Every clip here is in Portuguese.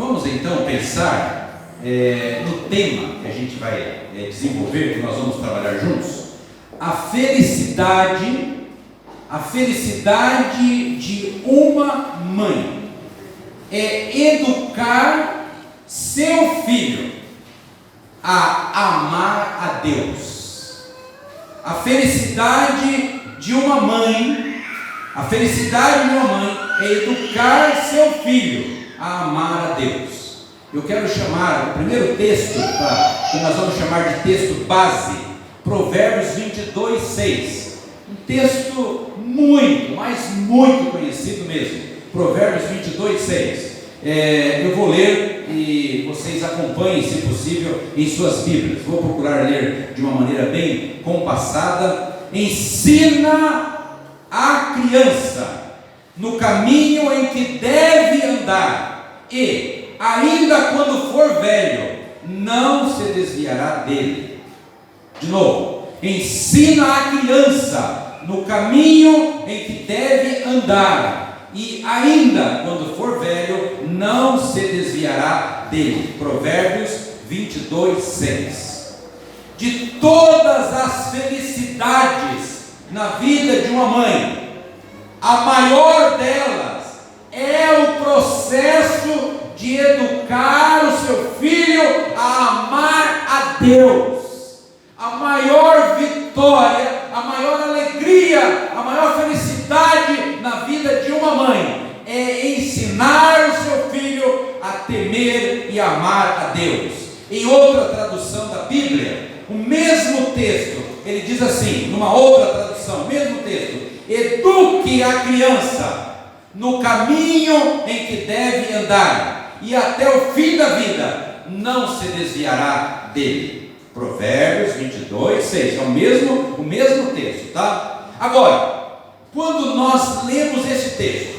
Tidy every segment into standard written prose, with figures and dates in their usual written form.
Vamos então pensar no tema que a gente vai desenvolver, que nós vamos trabalhar juntos. A felicidade de uma mãe é educar seu filho a amar a Deus. A felicidade de uma mãe é educar seu filho a amar a Deus. Eu quero chamar o primeiro texto, que nós vamos chamar de texto base, Provérbios 22:6. Um texto muito, mas muito conhecido mesmo. Provérbios 22:6. Eu vou ler e vocês acompanhem, se possível, em suas Bíblias. Vou procurar ler de uma maneira bem compassada. Ensina a criança no caminho em que deve andar, e, ainda quando for velho, não se desviará dele. De novo, ensina a criança no caminho em que deve andar, e ainda quando for velho, não se desviará dele. Provérbios 22:6. De todas as felicidades na vida de uma mãe, a maior delas é o processo de educar o seu filho a amar a Deus. A maior vitória, a maior alegria, a maior felicidade na vida de uma mãe é ensinar o seu filho a temer e amar a Deus. Em outra tradução da Bíblia, o mesmo texto, ele diz assim, numa outra tradução, mesmo texto: eduque a criança no caminho em que deve andar, e até o fim da vida não se desviará dele. Provérbios 22:6, é o mesmo texto, tá? Agora, quando nós lemos esse texto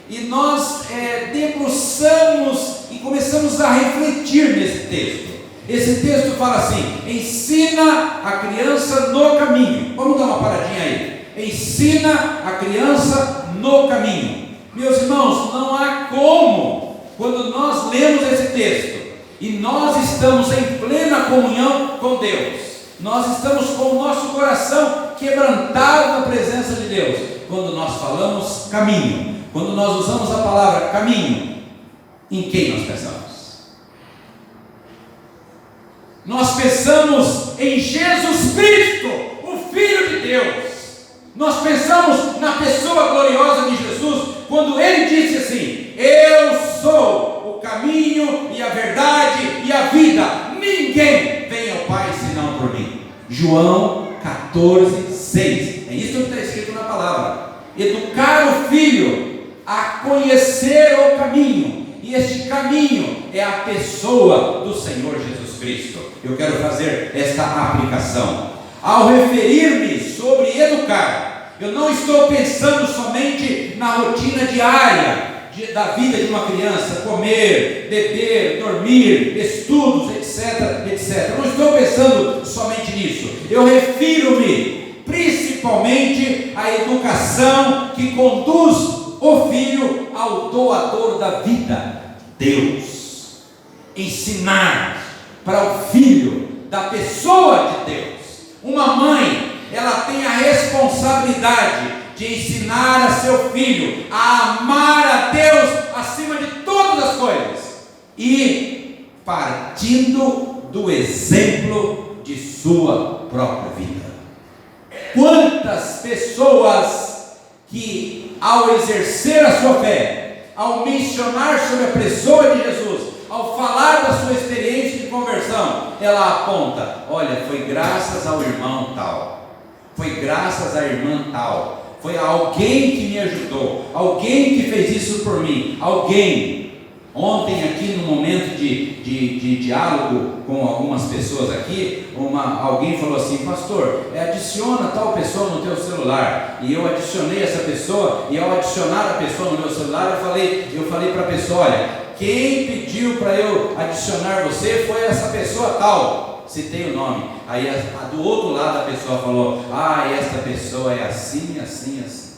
e nós debruçamos e começamos a refletir nesse texto, esse texto fala assim: ensina a criança no caminho. Vamos dar uma paradinha aí. Ensina a criança no caminho. Meus irmãos, não há como, quando nós lemos esse texto e nós estamos em plena comunhão com Deus, nós estamos com o nosso coração quebrantado na presença de Deus, quando nós falamos caminho, quando nós usamos a palavra caminho, em quem nós pensamos? Nós pensamos em Jesus Cristo, o Filho de Deus. Nós pensamos na pessoa gloriosa de Jesus, quando Ele disse assim: eu sou o caminho e a verdade e a vida, ninguém vem ao Pai senão por mim. João 14:6, é isso que está escrito na palavra. Educar o filho a conhecer o caminho, e este caminho é a pessoa do Senhor Jesus Cristo. Eu quero fazer esta aplicação. Ao referir-me sobre educar, eu não estou pensando somente na rotina diária da vida de uma criança: comer, beber, dormir, estudos, etc. Não estou pensando somente nisso. Eu refiro-me principalmente à educação que conduz o filho ao doador da vida, Deus. Ensinar para o filho da pessoa de Deus. Uma mãe, ela tem a responsabilidade de ensinar a seu filho a amar a Deus acima de todas as coisas, e partindo do exemplo de sua própria vida. Quantas pessoas que, ao exercer a sua fé, ao mencionar sobre a pessoa de Jesus, ao falar da sua experiência de conversão, ela aponta: olha, foi graças ao irmão tal, foi graças à irmã tal, foi alguém que me ajudou, alguém que fez isso por mim, alguém. Ontem aqui no momento de diálogo com algumas pessoas aqui, alguém falou assim: pastor, adiciona tal pessoa no teu celular. E eu adicionei essa pessoa, e ao adicionar a pessoa no meu celular, eu falei para a pessoa: olha, quem pediu para eu adicionar você foi essa pessoa tal. Citei o nome. Aí do outro lado a pessoa falou: esta pessoa é assim, assim, assim.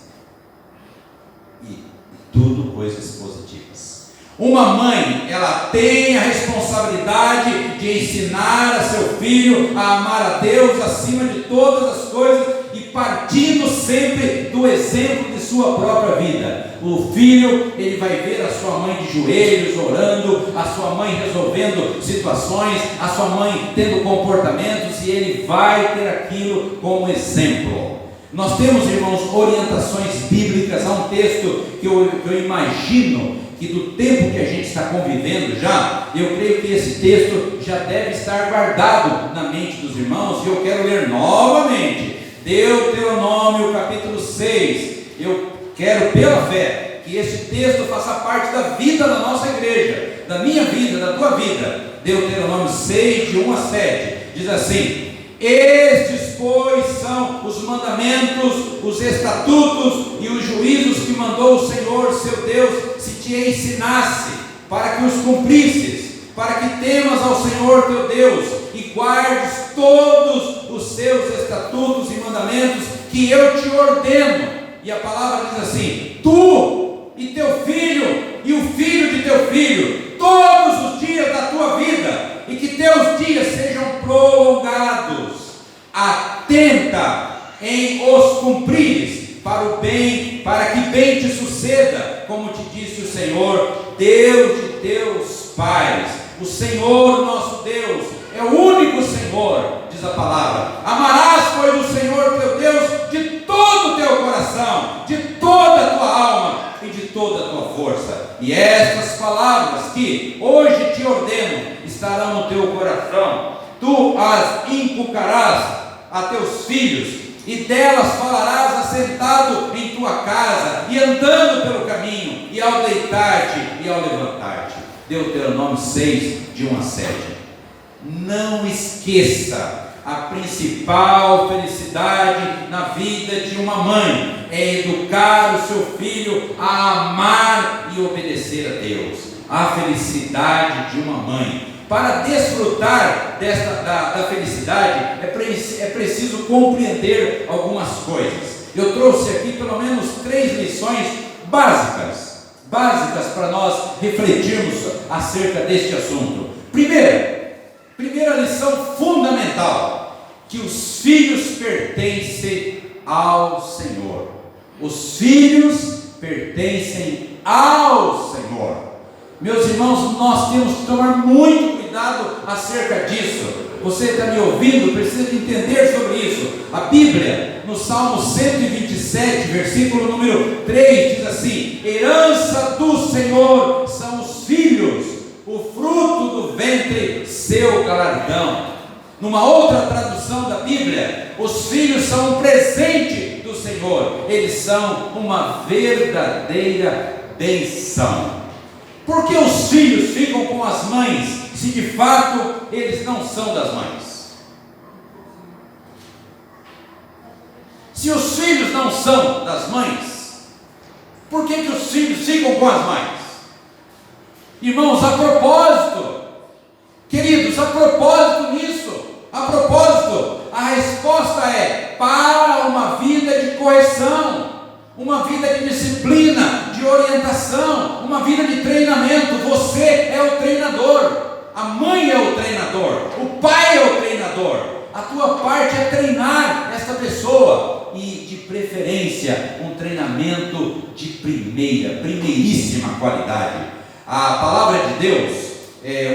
E tudo coisas positivas. Uma mãe, ela tem a responsabilidade de ensinar a seu filho a amar a Deus acima de todas as coisas e partindo sempre do exemplo de sua própria vida. O filho, ele vai ver a sua mãe de joelhos orando, a sua mãe resolvendo situações, a sua mãe tendo comportamentos, e ele vai ter aquilo como exemplo. Nós temos, irmãos, orientações bíblicas. Há um texto que eu imagino que do tempo que a gente está convivendo já, eu creio que esse texto já deve estar guardado na mente dos irmãos, e eu quero ler novamente, Deuteronômio capítulo 6, eu quero pela fé, que esse texto faça parte da vida da nossa igreja, da minha vida, da tua vida. Deuteronômio 6, de 1 a 7, diz assim: estes, pois, são os mandamentos, os estatutos e os juízos que mandou o Senhor, seu Deus, se te ensinasse, para que os cumprisses, para que temas ao Senhor teu Deus, e guardes todos os seus estatutos e mandamentos que eu te ordeno. E a palavra diz assim: tu e teu filho, e o filho de teu filho, todos os dias da tua vida, e que teus dias sejam prolongados. Atenta em os cumprires, para o bem, para que bem te suceda, como te disse o Senhor, Deus de teus pais. O Senhor nosso Deus é o único Senhor, diz a palavra. Amarás, pois, o Senhor teu Deus de todo o teu coração, de toda a tua alma e de toda a tua força. E estas palavras que hoje te ordeno estarão no teu coração. Tu as inculcarás a teus filhos, e delas falarás assentado em tua casa, e andando pelo caminho, e ao deitar-te e ao levantar-te. Deuteronômio 6, de 1 a 7. Não esqueça, a principal felicidade na vida de uma mãe é educar o seu filho a amar e obedecer a Deus. A felicidade de uma mãe. Para desfrutar da felicidade, é preciso compreender algumas coisas. Eu trouxe aqui pelo menos 3 lições básicas para nós refletirmos acerca deste assunto. Primeira lição fundamental: que os filhos pertencem ao Senhor. Os filhos pertencem ao Senhor. Meus irmãos, nós temos que tomar muito cuidado acerca disso. Você está me ouvindo, precisa entender sobre isso. A Bíblia, no Salmo 127, versículo número 3, diz assim: herança do Senhor são os filhos, o fruto do ventre, seu galardão. Numa outra tradução da Bíblia, os filhos são um presente do Senhor, eles são uma verdadeira bênção. Por que os filhos ficam com as mães, se de fato eles não são das mães? Se os filhos não são das mães, por que os filhos ficam com as mães? Irmãos, a propósito, queridos, a propósito nisso, a resposta é para uma vida de correção, uma vida de disciplina, de orientação, uma vida de treinamento. Você é o treinador, a mãe é o treinador, o pai é o treinador. A tua parte é treinar essa pessoa, e de preferência um treinamento de primeiríssima qualidade. A palavra de Deus,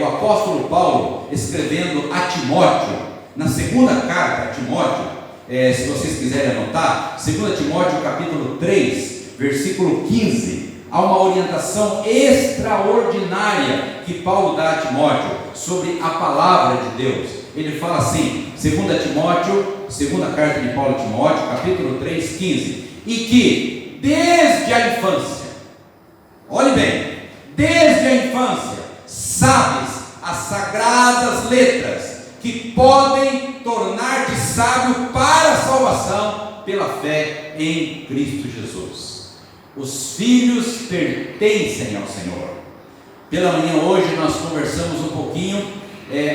o apóstolo Paulo, escrevendo a Timóteo, na segunda carta a Timóteo, se vocês quiserem anotar, 2 Timóteo capítulo 3, versículo 15, há uma orientação extraordinária que Paulo dá a Timóteo sobre a palavra de Deus. Ele fala assim, 2 Timóteo, segunda carta de Paulo a Timóteo, capítulo 3, 15, e que desde a infância, olhe bem, desde a infância, sabes as sagradas letras, que podem tornar-te sábio para a salvação pela fé em Cristo Jesus. Os filhos pertencem ao Senhor. Pela manhã hoje nós conversamos um pouquinho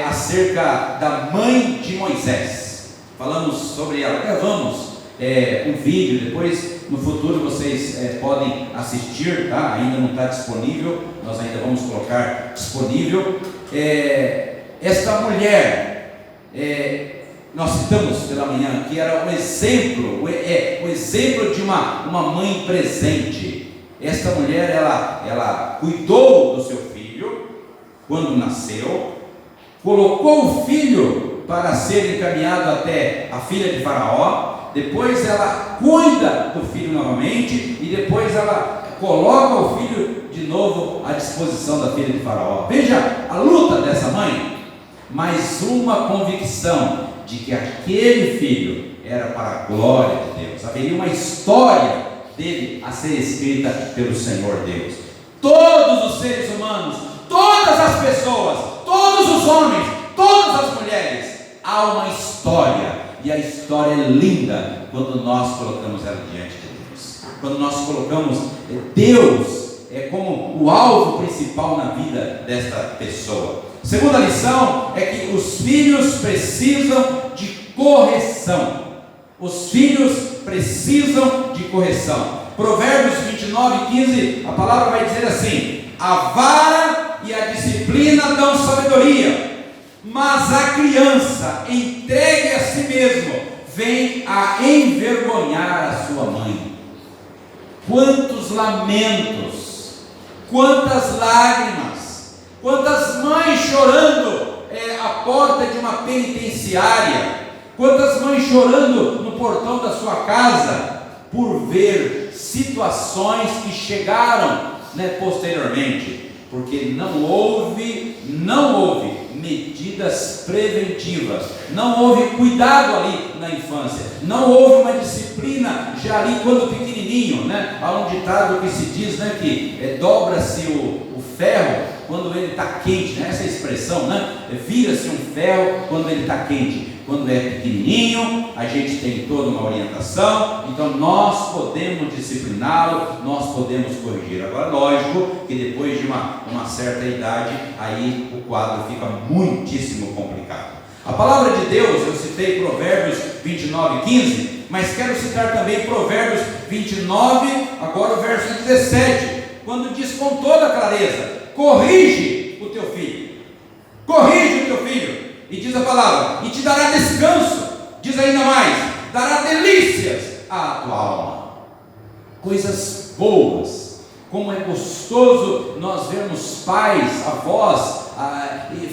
acerca da mãe de Moisés. Falamos sobre ela, gravamos um vídeo, depois no futuro vocês podem assistir, tá? Ainda não está disponível, nós ainda vamos colocar disponível. Esta mulher, nós citamos pela manhã, que era um exemplo, o exemplo de uma mãe presente. Esta mulher, ela cuidou do seu filho quando nasceu, colocou o filho para ser encaminhado até a filha de Faraó, depois ela cuida do filho novamente, e depois ela coloca o filho de novo à disposição da filha de Faraó. Veja a luta dessa mãe, mas uma convicção de que aquele filho era para a glória de Deus, haveria uma história dele a ser escrita pelo Senhor Deus. Todos os seres humanos, todas as pessoas, todos os homens, todas as mulheres, há uma história, e a história é linda quando nós colocamos ela diante de Deus, quando nós colocamos Deus como o alvo principal na vida desta pessoa. Segunda lição é que os filhos precisam de correção. Os filhos precisam de correção. Provérbios 29:15, a palavra vai dizer assim: a vara e a disciplina dão sabedoria, mas a criança entregue a si mesmo vem a envergonhar a sua mãe. Quantos lamentos, quantas lágrimas, quantas mães chorando à porta de uma penitenciária, quantas mães chorando no portão da sua casa, por ver situações que chegaram posteriormente, porque não houve medidas preventivas, não houve cuidado ali na infância, não houve uma disciplina já ali quando pequenininho, há um ditado que se diz, que dobra-se o ferro quando ele está quente, essa expressão, vira-se um ferro quando ele está quente. Quando é pequenininho, a gente tem toda uma orientação, então nós podemos discipliná-lo, nós podemos corrigir. Agora, lógico que depois de uma certa idade, aí o quadro fica muitíssimo complicado. A palavra de Deus, eu citei Provérbios 29:15, mas quero citar também Provérbios 29, agora o verso 17, quando diz com toda clareza: corrige o teu filho, corrige o teu filho. E diz a palavra: e te dará descanso. Diz ainda mais: dará delícias à tua alma. Coisas boas. Como é gostoso nós vermos pais, avós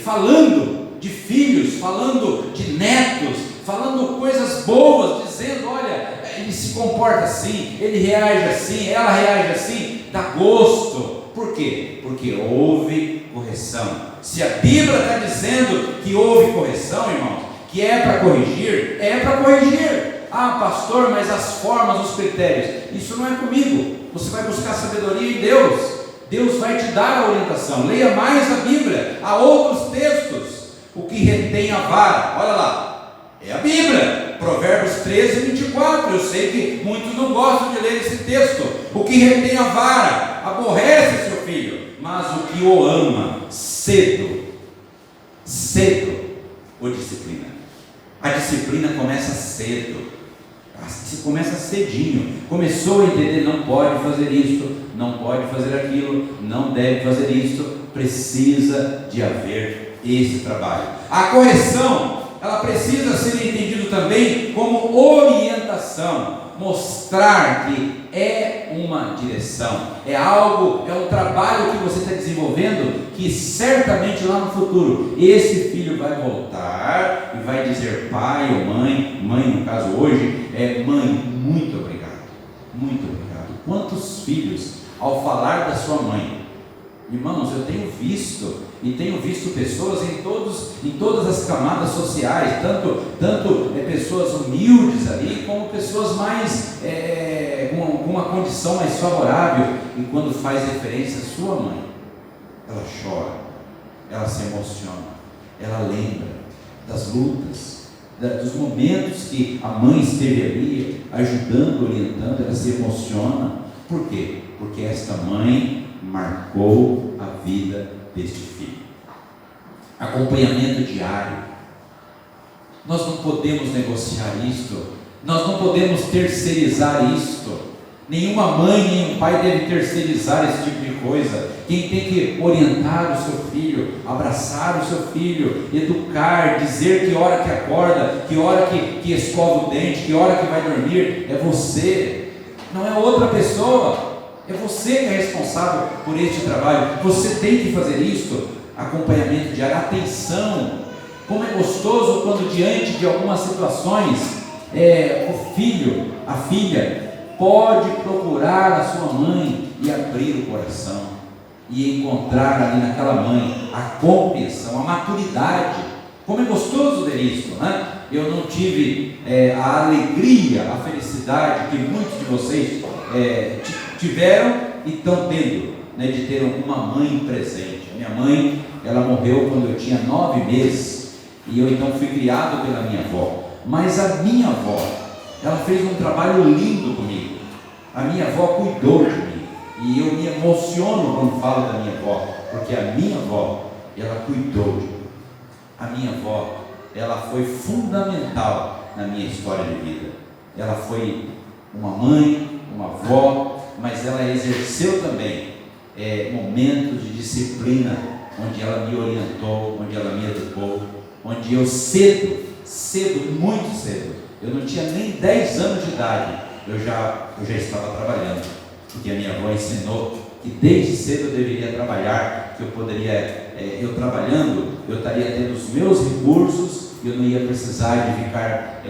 falando de filhos, falando de netos, falando coisas boas, dizendo: olha, ele se comporta assim, ele reage assim, ela reage assim. Dá gosto. Por quê? Porque houve correção. Se a Bíblia está dizendo que houve correção, irmãos, que é para corrigir, é para corrigir. Ah, pastor, mas as formas, os critérios, isso não é comigo. Você vai buscar sabedoria em Deus. Deus vai te dar a orientação. Leia mais a Bíblia, há outros textos. O que retém a vara, olha lá, é a Bíblia. Provérbios 13:24. Eu sei que muitos não gostam de ler esse texto. O que retém a vara aborrece seu filho, mas o que o ama cedo o disciplina. A disciplina começa cedo, começa cedinho. Começou a entender: não pode fazer isso, não pode fazer aquilo, não deve fazer isso. Precisa de haver esse trabalho. A correção, ela precisa ser entendida também como orientação, mostrar que é uma direção, é algo, é um trabalho que você está desenvolvendo, que certamente lá no futuro esse filho vai voltar e vai dizer: pai ou mãe no caso hoje mãe, muito obrigado, muito obrigado. Quantos filhos, ao falar da sua mãe, irmãos, eu tenho visto pessoas em todas as camadas sociais, tanto pessoas humildes ali, como pessoas mais com uma condição mais favorável, e quando faz referência à sua mãe, ela chora, ela se emociona, ela lembra das lutas, dos momentos que a mãe esteve ali ajudando, orientando, ela se emociona. Por quê? Porque esta mãe marcou a vida deste filho. Acompanhamento diário. Nós não podemos negociar isto, nós não podemos terceirizar isto. Nenhuma mãe, nenhum pai deve terceirizar esse tipo de coisa. quem tem que orientar o seu filho, abraçar o seu filho, educar, dizer que hora que acorda, que hora que escova o dente, que hora que vai dormir, é você, não é outra pessoa. É você que é responsável por este trabalho. Você tem que fazer isso. Acompanhamento diário, atenção. Como é gostoso quando diante de algumas situações, o filho, a filha, pode procurar a sua mãe e abrir o coração, e encontrar ali naquela mãe a compreensão, a maturidade. Como é gostoso ver isso, né? Eu não tive a alegria, a felicidade que muitos de vocês tiveram e estão tendo, né, de ter uma mãe presente. Minha mãe, ela morreu quando eu tinha 9 meses, e eu então fui criado pela minha avó. Mas a minha avó, ela fez um trabalho lindo comigo. A minha avó cuidou de mim, e eu me emociono quando falo da minha avó, porque a minha avó, ela cuidou de mim. A minha avó, ela foi fundamental na minha história de vida. Ela foi uma mãe, uma avó, mas ela exerceu também momentos de disciplina, onde ela me orientou, onde ela me educou, onde eu cedo, muito cedo, eu não tinha nem 10 anos de idade, eu já estava trabalhando, porque a minha avó ensinou que desde cedo eu deveria trabalhar, que eu poderia, eu trabalhando, eu estaria tendo os meus recursos, e eu não ia precisar de ficar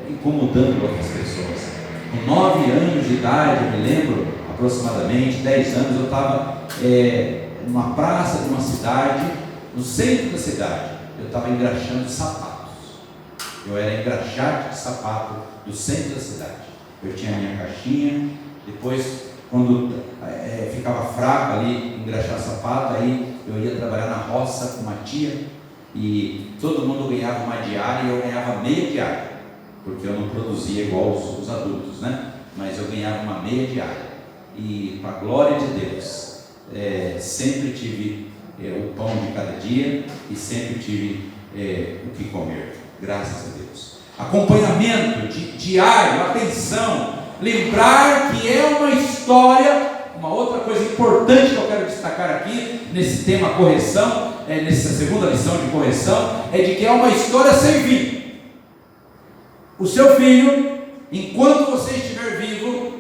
incomodando outras pessoas. Com 9 anos de idade, eu me lembro, aproximadamente 10 anos, eu estava numa praça de uma cidade, no centro da cidade, eu estava engraxando sapatos. Eu era engraxate de sapato do centro da cidade. Eu tinha a minha caixinha, depois, quando ficava fraco ali, engraxar sapato, aí eu ia trabalhar na roça com uma tia, e todo mundo ganhava uma diária e eu ganhava meia diária, porque eu não produzia igual os adultos, né? Mas eu ganhava uma meia diária, e para a glória de Deus, sempre tive o pão de cada dia, e sempre tive o que comer, graças a Deus. Acompanhamento diário, atenção, lembrar que é uma história. Uma outra coisa importante que eu quero destacar aqui, nesse tema correção, nessa segunda lição de correção, é de que é uma história sem fim. O seu filho, enquanto você estiver vivo,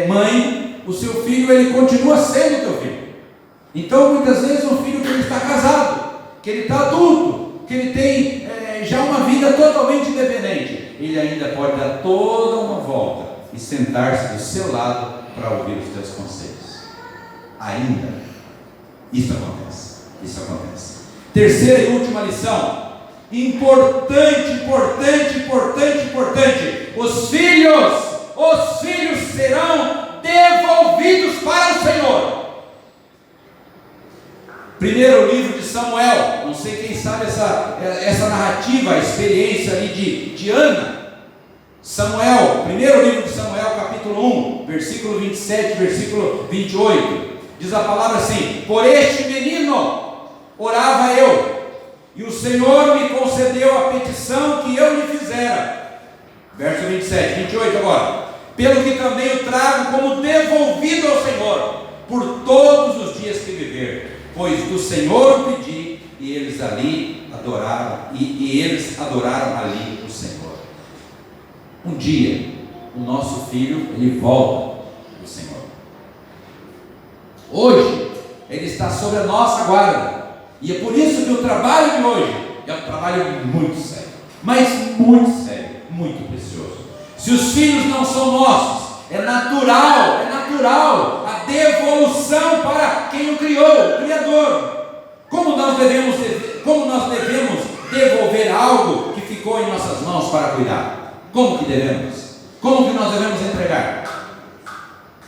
mãe, o seu filho, ele continua sendo teu filho. Então, muitas vezes, um filho que ele está casado, que ele está adulto, que ele tem já uma vida totalmente independente, ele ainda pode dar toda uma volta e sentar-se do seu lado para ouvir os teus conselhos. Ainda, isso acontece. Terceira e última lição, importante, os filhos serão devolvidos para o Senhor. Primeiro livro de Samuel, não sei quem sabe essa narrativa, a experiência ali de Ana. Samuel, primeiro livro de Samuel, capítulo 1, versículo 27, versículo 28, diz a palavra assim: por este menino orava eu, e o Senhor me concedeu a petição que eu lhe fizera. Verso 27, 28 agora: pelo que também o trago como devolvido ao Senhor, por todos os dias que viver, pois do Senhor o pedi, e eles ali adoraram, e eles adoraram ali o Senhor. Um dia, o nosso filho, ele volta do Senhor. Hoje, ele está sob a nossa guarda, e é por isso que o trabalho de hoje é um trabalho muito sério, mas muito sério, muito precioso. Se os filhos não são nossos, é natural a devolução para quem o criou, o Criador. Como nós devemos devolver algo que ficou em nossas mãos para cuidar? Como que nós devemos entregar?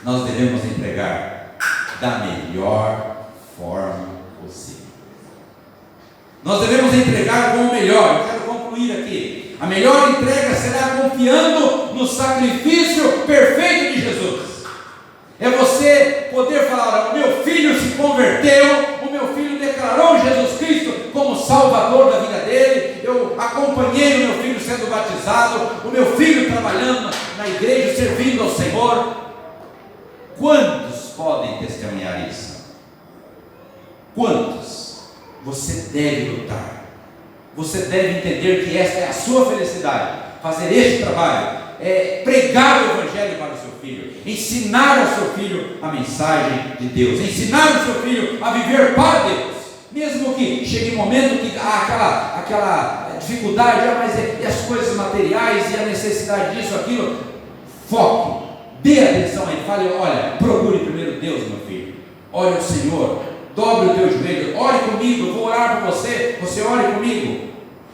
Nós devemos entregar da melhor forma possível. Nós devemos entregar com o melhor. Eu quero concluir aqui. A melhor entrega será confiando no sacrifício perfeito de Jesus. É você poder falar: o meu filho se converteu, o meu filho declarou Jesus Cristo como Salvador da vida dele, eu acompanhei o meu filho sendo batizado, o meu filho trabalhando na igreja, servindo ao Senhor. Quantos podem testemunhar isso? Quantos você deve lutar? Você deve entender que esta é a sua felicidade, fazer este trabalho, pregar o Evangelho para o seu filho, ensinar ao seu filho a mensagem de Deus, ensinar o seu filho a viver para Deus, mesmo que chegue um momento que há aquela dificuldade, mas e as coisas materiais e a necessidade disso, aquilo. Foque, dê atenção a ele, fale: olha, procure primeiro Deus, meu filho, ore ao Senhor, dobre o teu joelho, ore comigo, eu vou orar por você, você ore comigo.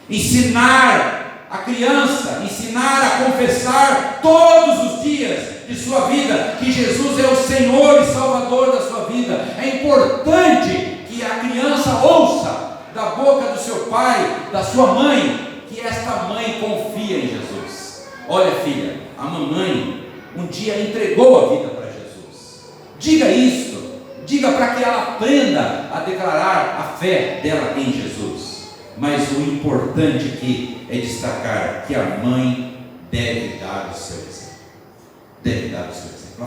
Ensinar a criança, ensinar a confessar todos os dias de sua vida que Jesus é o Senhor e Salvador da sua vida. É importante que a criança ouça da boca do seu pai, da sua mãe, que esta mãe confia em Jesus. Olha, filha, a mamãe um dia entregou a vida para Jesus. Diga isto, diga para que ela aprenda a declarar a fé dela em Jesus. Mas o importante aqui é destacar que a mãe deve dar o seu exemplo. Deve dar o seu exemplo.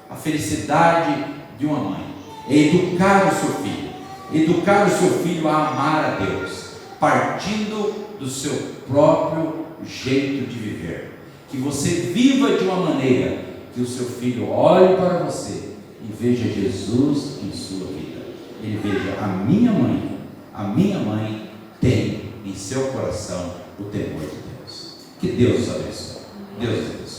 A felicidade de uma mãe é educar o seu filho. Educar o seu filho a amar a Deus, partindo do seu próprio jeito de viver. Que você viva de uma maneira que o seu filho olhe para você e veja Jesus em sua vida. Ele veja: a minha mãe tem em seu coração o temor de Deus. Que Deus os abençoe. Deus os abençoe.